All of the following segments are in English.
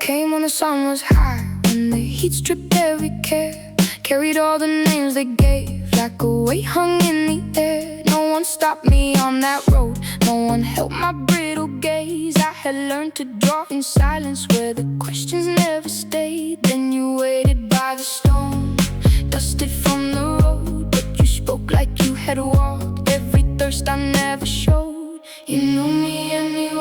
came when the sun was high, when the heat stripped every care, carried all the names they gave, like a weight hung in the air. No one stopped me on that road, no one held my brittle gaze. I had learned to draw in silence where the questions never stayed. Then you waited by the stone, dusted from the road, but you spoke like you had walked every thirst I never showed. You knew me anyway.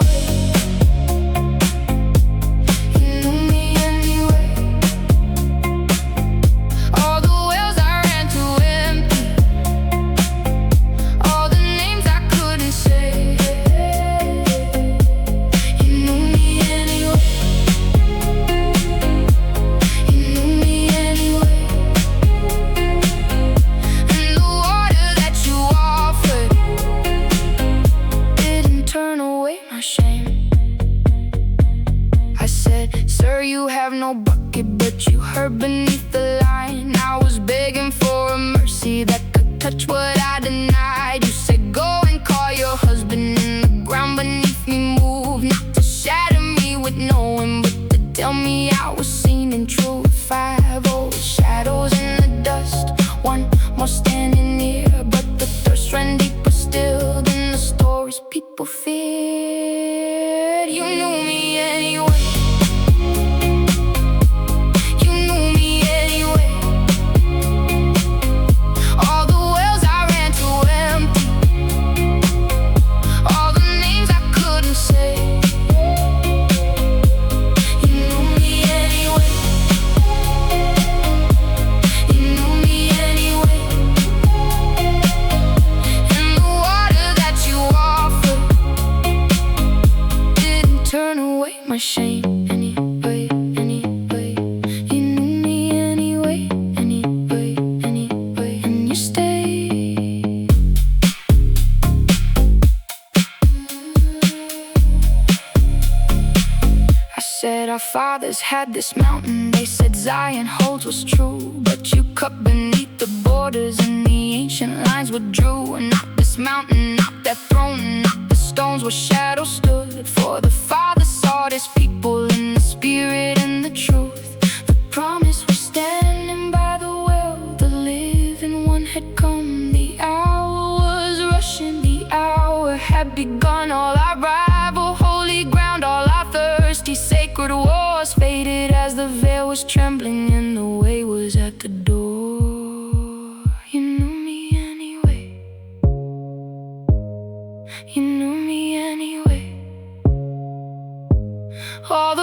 Sir, you have no bucket, but you heard beneath the line. I was begging for a mercy that could touch what I denied. You said go and call your husband, and the ground beneath me moved, not to shatter me with no one, but to tell me I was seen and true. 5 old shadows in the dust, one more standing near, but the thirst ran deeper still than the stories people feared. You knew me anyway. My shame anyway, anyway. You knew me anyway, anyway, anyway. And you stayed. I said our fathers had this mountain, they said Zion holds what's true, but you cut beneath the borders and the ancient lines withdrew. And not this mountain, not that throne, not the stones where shadows stood, for the Father saw his people in the spirit and the truth. The promise was standing by the well, the living one had come. The hour was rushing, the hour had begun. All our rival holy ground, all our thirsty sacred wars faded as the veil was trembling and the way was at the door. You knew me anyway. You knew me anyway. All the